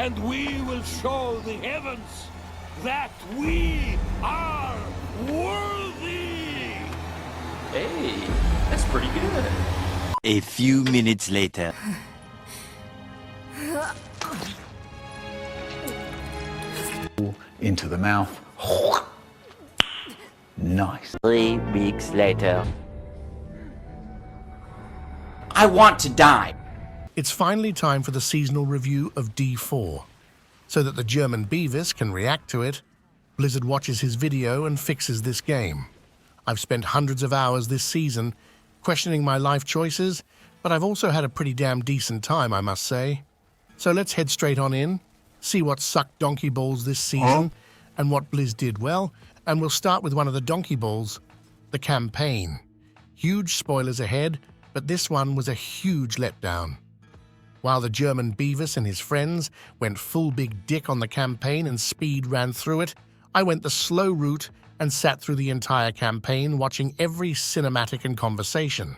and we will show the heavens that we are worthy! Hey, that's pretty good. A few minutes later. Into the mouth. Nice. 3 weeks later. I want to die. It's finally time for the seasonal review of D4. So that the German Beavis can react to it, Blizzard watches his video and fixes this game. I've spent hundreds of hours this season questioning my life choices, but I've also had a pretty damn decent time, I must say. So let's head straight on in, see what sucked donkey balls this season, and what Blizz did well, and we'll start with one of the donkey balls, the campaign. Huge spoilers ahead, but this one was a huge letdown. While the German Beavis and his friends went full big dick on the campaign and speed ran through it, I went the slow route and sat through the entire campaign watching every cinematic and conversation.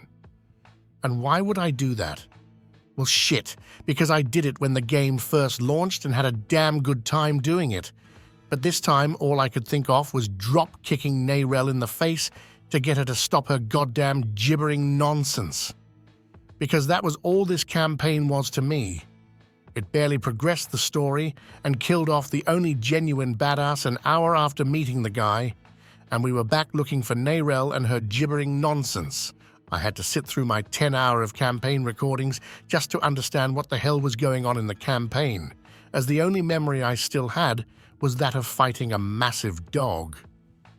And why would I do that? Well, shit, because I did it when the game first launched and had a damn good time doing it. But this time, all I could think of was drop-kicking Nayrel in the face to get her to stop her goddamn gibbering nonsense. Because that was all this campaign was to me. It barely progressed the story and killed off the only genuine badass an hour after meeting the guy, and we were back looking for Nayrel and her gibbering nonsense. I had to sit through my 10-hour of campaign recordings just to understand what the hell was going on in the campaign, as the only memory I still had was that of fighting a massive dog.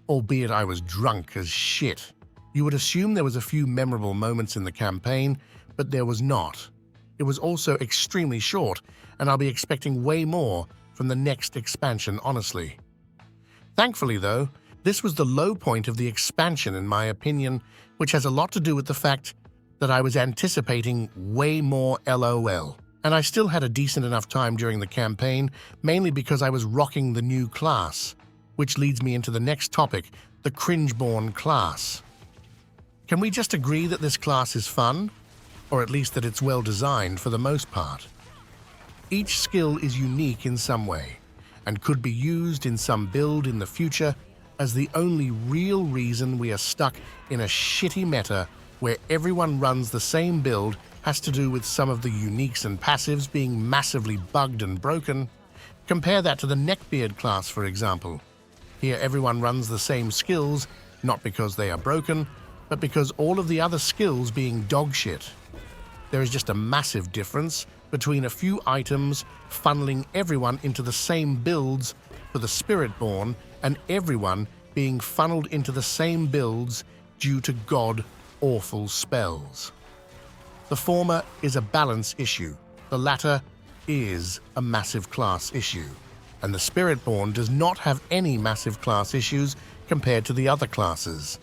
Albeit I was drunk as shit. You would assume there was a few memorable moments in the campaign, but there was not. It was also extremely short, and I'll be expecting way more from the next expansion, honestly. Thankfully, though, this was the low point of the expansion, in my opinion, which has a lot to do with the fact that I was anticipating way more LOL. And I still had a decent enough time during the campaign, mainly because I was rocking the new class, which leads me into the next topic, the Cringeborn class. Can we just agree that this class is fun? Or at least that it's well designed for the most part? Each skill is unique in some way, and could be used in some build in the future as the only real reason we are stuck in a shitty meta where everyone runs the same build has to do with some of the uniques and passives being massively bugged and broken. Compare that to the Neckbeard class, for example. Here everyone runs the same skills, not because they are broken, but because all of the other skills being dogshit. There is just a massive difference between a few items funneling everyone into the same builds for the Spiritborn and everyone being funneled into the same builds due to god-awful spells. The former is a balance issue, the latter is a massive class issue, and the Spiritborn does not have any massive class issues compared to the other classes.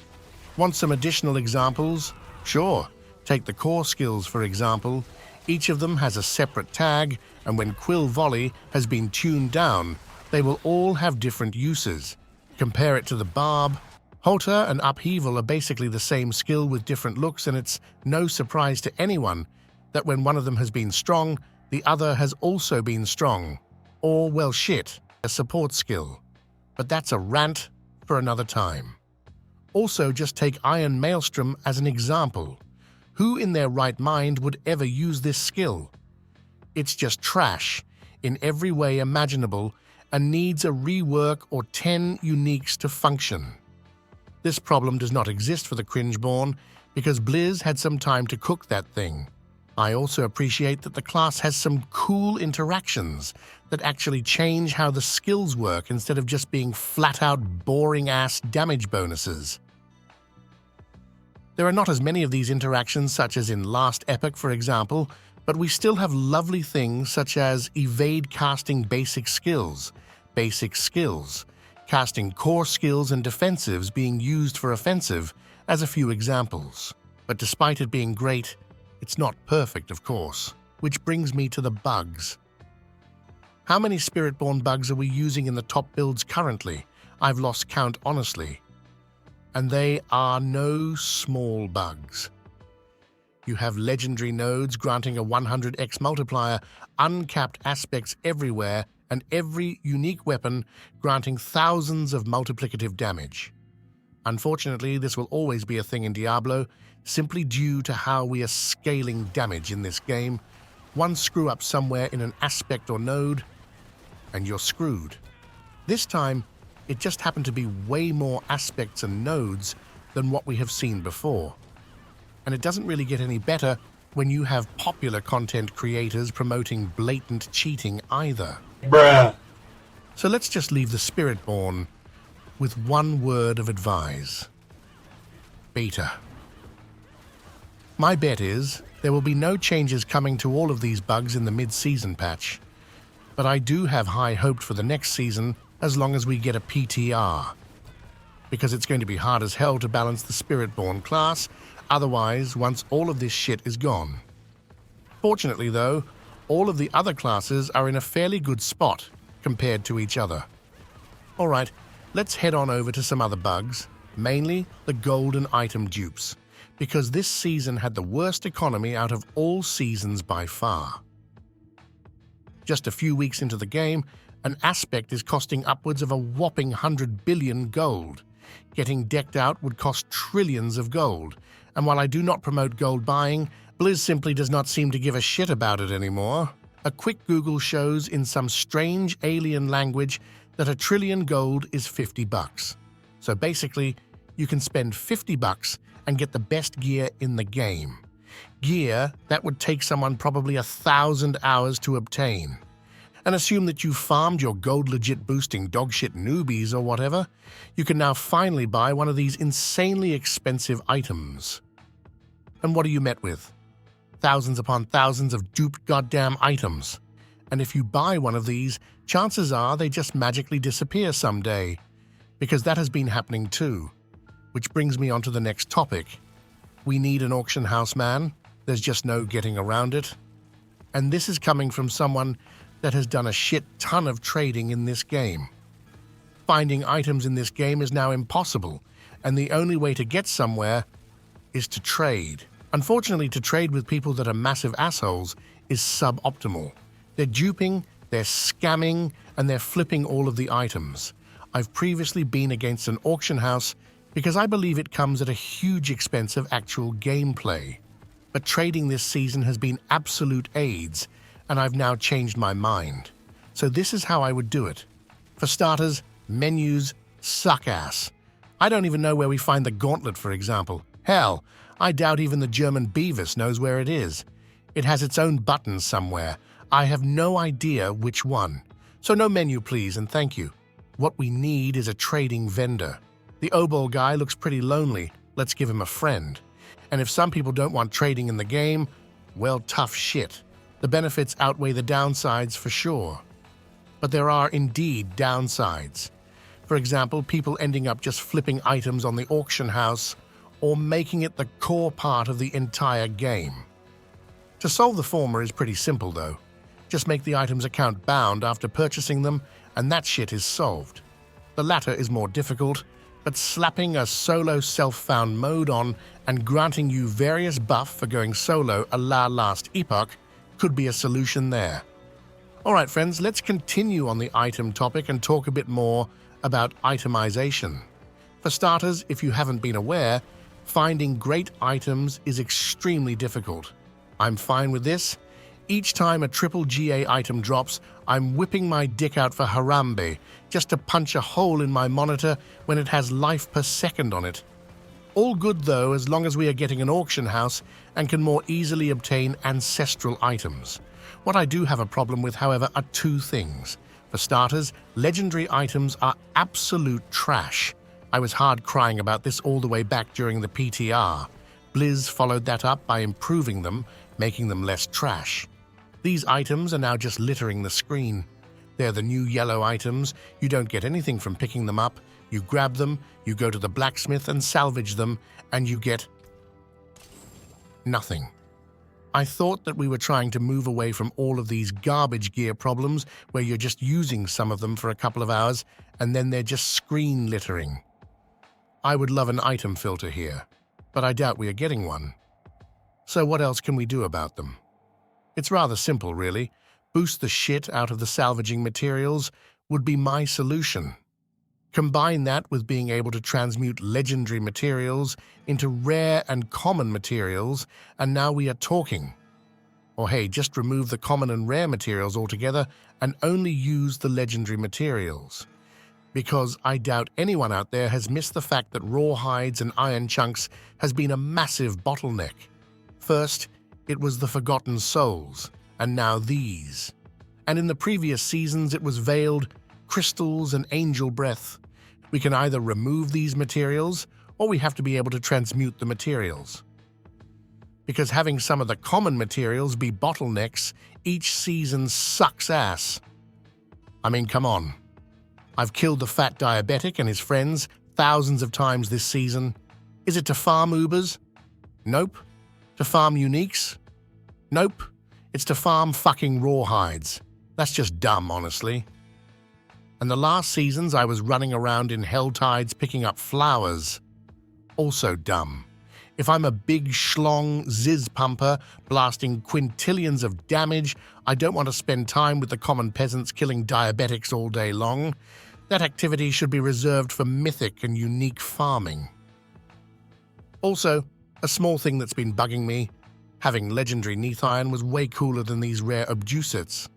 Want some additional examples? Sure. Take the core skills, for example. Each of them has a separate tag, and when Quill Volley has been tuned down, they will all have different uses. Compare it to the Barb. Halter and Upheaval are basically the same skill with different looks, and it's no surprise to anyone that when one of them has been strong, the other has also been strong. Or, well shit, a support skill. But that's a rant for another time. Also, just take Iron Maelstrom as an example. Who in their right mind would ever use this skill? It's just trash in every way imaginable and needs a rework or 10 uniques to function. This problem does not exist for the Cringeborn because Blizz had some time to cook that thing. I also appreciate that the class has some cool interactions that actually change how the skills work instead of just being flat-out boring-ass damage bonuses. There are not as many of these interactions such as in Last Epoch, for example, but we still have lovely things such as evade casting basic skills, casting core skills and defensives being used for offensive as a few examples. But despite it being great, it's not perfect, of course, which brings me to the bugs. How many Spiritborn bugs are we using in the top builds currently? I've lost count, honestly. And they are no small bugs. You have legendary nodes granting a 100x multiplier, uncapped aspects everywhere, and every unique weapon granting thousands of multiplicative damage. Unfortunately, this will always be a thing in Diablo, simply due to how we are scaling damage in this game. One screw-up somewhere in an aspect or node, and you're screwed. This time, it just happened to be way more aspects and nodes than what we have seen before. And it doesn't really get any better when you have popular content creators promoting blatant cheating either. Bruh. So let's just leave the Spiritborn with one word of advice. Beta. My bet is there will be no changes coming to all of these bugs in the mid-season patch, but I do have high hopes for the next season as long as we get a PTR, because it's going to be hard as hell to balance the Spiritborn class, otherwise once all of this shit is gone. Fortunately though, all of the other classes are in a fairly good spot compared to each other. Alright, let's head on over to some other bugs, mainly the golden item dupes, because this season had the worst economy out of all seasons by far. Just a few weeks into the game, an aspect is costing upwards of a whopping 100 billion gold. Getting decked out would cost trillions of gold, and while I do not promote gold buying, Blizz simply does not seem to give a shit about it anymore. A quick Google shows in some strange alien language that 1 trillion gold is 50 bucks. So basically, you can spend 50 bucks and get the best gear in the game. Gear that would take someone probably 1,000 hours to obtain. And assume that you farmed your gold legit boosting dogshit newbies or whatever, you can now finally buy one of these insanely expensive items. And what are you met with? Thousands upon thousands of duped goddamn items. And if you buy one of these, chances are they just magically disappear someday. Because that has been happening too. Which brings me on to the next topic. We need an auction house, man. There's just no getting around it. And this is coming from someone that has done a shit ton of trading in this game. Finding items in this game is now impossible, and the only way to get somewhere is to trade. Unfortunately, to trade with people that are massive assholes is suboptimal. They're duping, they're scamming, and they're flipping all of the items. I've previously been against an auction house because I believe it comes at a huge expense of actual gameplay. But trading this season has been absolute AIDS, and I've now changed my mind. So this is how I would do it. For starters, menus suck ass. I don't even know where we find the gauntlet, for example. Hell, I doubt even the German Beavis knows where it is. It has its own buttons somewhere. I have no idea which one. So no menu, please, and thank you. What we need is a trading vendor. The Obol guy looks pretty lonely. Let's give him a friend. And if some people don't want trading in the game, well, tough shit. The benefits outweigh the downsides for sure. But there are indeed downsides. For example, people ending up just flipping items on the auction house or making it the core part of the entire game. To solve the former is pretty simple though. Just make the items account bound after purchasing them and that shit is solved. The latter is more difficult, but slapping a solo self-found mode on and granting you various buff for going solo a la Last Epoch could be a solution there. Alright friends, let's continue on the item topic and talk a bit more about itemization. For starters, if you haven't been aware, finding great items is extremely difficult. I'm fine with this. Each time a triple GA item drops, I'm whipping my dick out for Harambe just to punch a hole in my monitor when it has life per second on it. All good though, as long as we are getting an auction house and can more easily obtain ancestral items. What I do have a problem with, however, are two things. For starters, legendary items are absolute trash. I was hard crying about this all the way back during the PTR. Blizz followed that up by improving them, making them less trash. These items are now just littering the screen. They're the new yellow items. You don't get anything from picking them up. You grab them, you go to the blacksmith and salvage them, and you get nothing. I thought that we were trying to move away from all of these garbage gear problems where you're just using some of them for a couple of hours and then they're just screen littering. I would love an item filter here, but I doubt we are getting one. So what else can we do about them? It's rather simple, really. Boost the shit out of the salvaging materials would be my solution. Combine that with being able to transmute legendary materials into rare and common materials, and now we are talking. Or hey, just remove the common and rare materials altogether and only use the legendary materials. Because I doubt anyone out there has missed the fact that raw hides and iron chunks has been a massive bottleneck. First, it was the Forgotten Souls, and now these. And in the previous seasons it was veiled, crystals and angel breath. We can either remove these materials, or we have to be able to transmute the materials. Because having some of the common materials be bottlenecks each season sucks ass. I mean, come on. I've killed the fat diabetic and his friends thousands of times this season. Is it to farm Ubers? Nope. To farm uniques? Nope. It's to farm fucking rawhides. That's just dumb, honestly. And the last seasons I was running around in Helltides picking up flowers. Also dumb. If I'm a big schlong ziz pumper blasting quintillions of damage, I don't want to spend time with the common peasants killing diabetics all day long. That activity should be reserved for mythic and unique farming. Also, a small thing that's been bugging me, having legendary Neath Iron was way cooler than these rare obducets.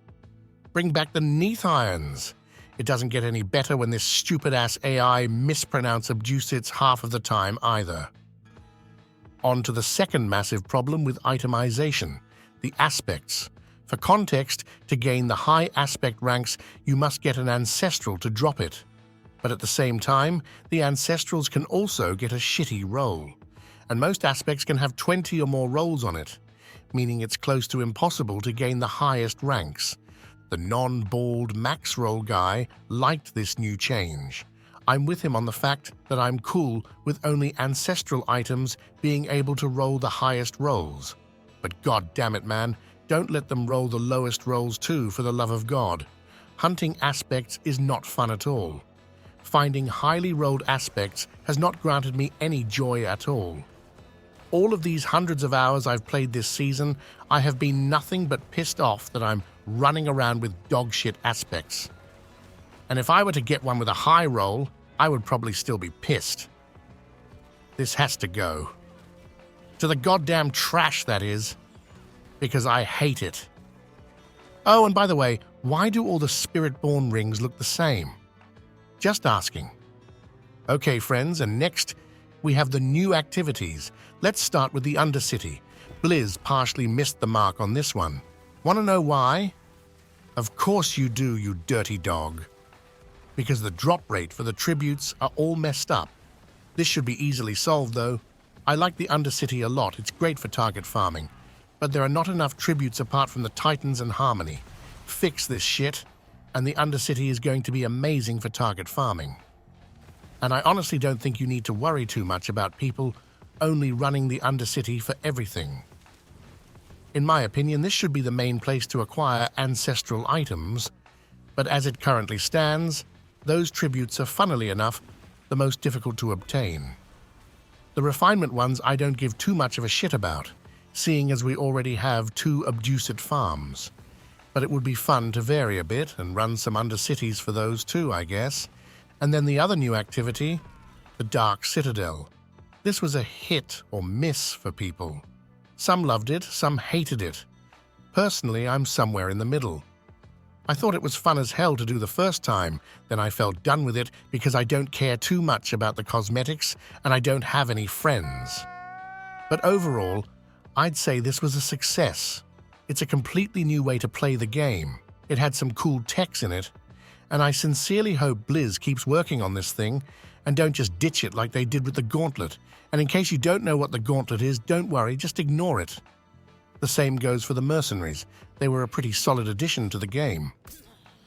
Bring back the Neath Irons. It doesn't get any better when this stupid-ass AI mispronounce obducets half of the time either. On to the second massive problem with itemization, the aspects. For context, to gain the high aspect ranks, you must get an ancestral to drop it. But at the same time, the ancestrals can also get a shitty roll. And most aspects can have 20 or more rolls on it, meaning it's close to impossible to gain the highest ranks. The non-bald max roll guy liked this new change. I'm with him on the fact that I'm cool with only ancestral items being able to roll the highest rolls. But god damn it, man, don't let them roll the lowest rolls too, for the love of God. Hunting aspects is not fun at all. Finding highly rolled aspects has not granted me any joy at all. All of these hundreds of hours I've played this season, I have been nothing but pissed off that I'm running around with dogshit aspects. And if I were to get one with a high roll, I would probably still be pissed. This has to go. To the goddamn trash, that is. Because I hate it. Oh, and by the way, why do all the Spiritborn rings look the same? Just asking. Okay, friends, and next we have the new activities. Let's start with the Undercity. Blizz partially missed the mark on this one. Want to know why? Of course you do, you dirty dog. Because the drop rate for the tributes are all messed up. This should be easily solved, though. I like the Undercity a lot. It's great for target farming. But there are not enough tributes apart from the Titans and Harmony. Fix this shit, and the Undercity is going to be amazing for target farming. And I honestly don't think you need to worry too much about people only running the Undercity for everything. In my opinion, this should be the main place to acquire ancestral items, but as it currently stands, those tributes are, funnily enough, the most difficult to obtain. The refinement ones I don't give too much of a shit about, seeing as we already have 2 obducet farms. But it would be fun to vary a bit and run some Undercities for those too, I guess. And then the other new activity, the Dark Citadel. This was a hit or miss for people. Some loved it, some hated it. Personally, I'm somewhere in the middle. I thought it was fun as hell to do the first time, then I felt done with it because I don't care too much about the cosmetics and I don't have any friends. But overall, I'd say this was a success. It's a completely new way to play the game. It had some cool techs in it, and I sincerely hope Blizz keeps working on this thing and don't just ditch it like they did with the Gauntlet. And in case you don't know what the Gauntlet is, don't worry, just ignore it. The same goes for the Mercenaries. They were a pretty solid addition to the game.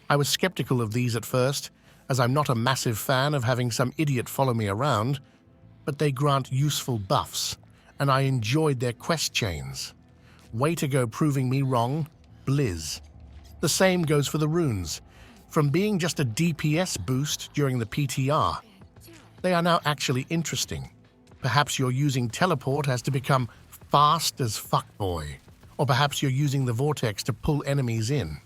I was skeptical of these at first, as I'm not a massive fan of having some idiot follow me around, but they grant useful buffs, and I enjoyed their quest chains. Way to go proving me wrong, Blizz. The same goes for the runes. From being just a DPS boost during the PTR, they are now actually interesting. Perhaps your using teleport has to become fast as fuckboy. Or perhaps you're using the vortex to pull enemies in.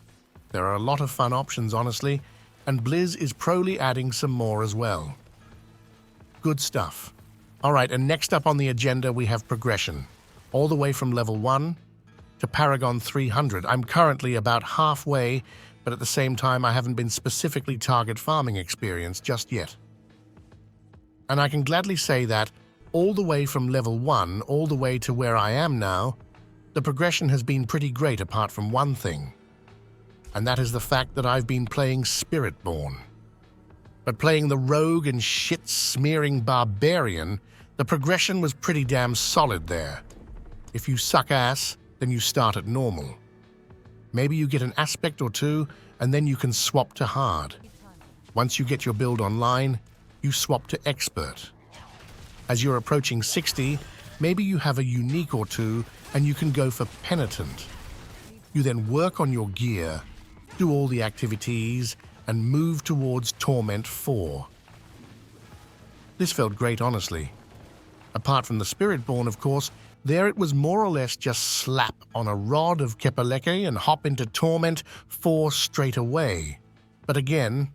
There are a lot of fun options, honestly, and Blizz is proly adding some more as well. Good stuff. Alright, and next up on the agenda we have progression. All the way from level 1 to Paragon 300. I'm currently about halfway, but at the same time I haven't been specifically target farming experience just yet. And I can gladly say that all the way from level 1 all the way to where I am now, the progression has been pretty great apart from one thing. And that is the fact that I've been playing Spiritborn. But playing the rogue and shit-smearing barbarian, the progression was pretty damn solid there. If you suck ass, then you start at normal. Maybe you get an aspect or two, and then you can swap to hard. Once you get your build online, you swap to expert. As you're approaching 60, maybe you have a unique or two, and you can go for penitent. You then work on your gear, do all the activities, and move towards Torment 4. This felt great, honestly. Apart from the Spiritborn, of course, there it was more or less just slap on a rod of Kepaleke and hop into Torment 4 straight away. But again,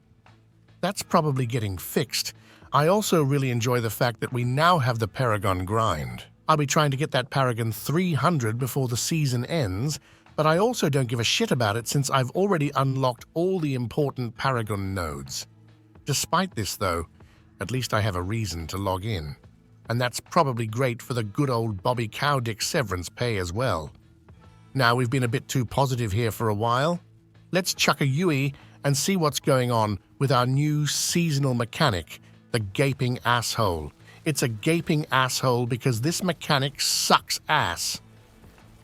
that's probably getting fixed. I also really enjoy the fact that we now have the Paragon grind. I'll be trying to get that Paragon 300 before the season ends, but I also don't give a shit about it since I've already unlocked all the important Paragon nodes. Despite this, though, at least I have a reason to log in. And that's probably great for the good old Bobby Cowdick severance pay as well. Now we've been a bit too positive here for a while. Let's chuck a Yui and see what's going on with our new seasonal mechanic, the Gaping Asshole. It's a gaping asshole because this mechanic sucks ass.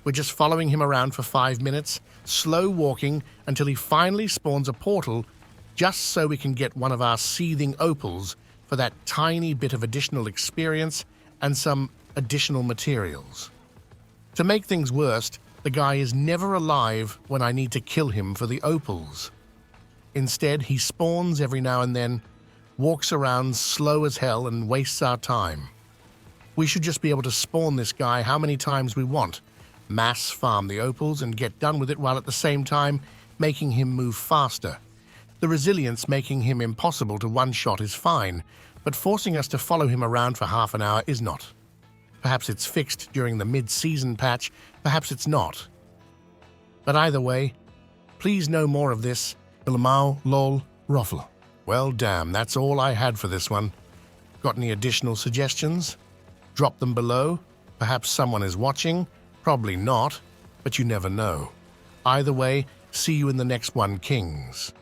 We're just following him around for 5 minutes, slow walking until he finally spawns a portal just so we can get one of our seething opals for that tiny bit of additional experience and some additional materials. To make things worse, the guy is never alive when I need to kill him for the opals. Instead, he spawns every now and then, walks around slow as hell and wastes our time. We should just be able to spawn this guy how many times we want, mass farm the opals and get done with it while at the same time making him move faster. The resilience making him impossible to one-shot is fine, but forcing us to follow him around for half an hour is not. Perhaps it's fixed during the mid-season patch, perhaps it's not. But either way, please know more of this. Ilmao, lol, ruffle. Well, damn, that's all I had for this one. Got any additional suggestions? Drop them below. Perhaps someone is watching. Probably not, but you never know. Either way, see you in the next one, Kings.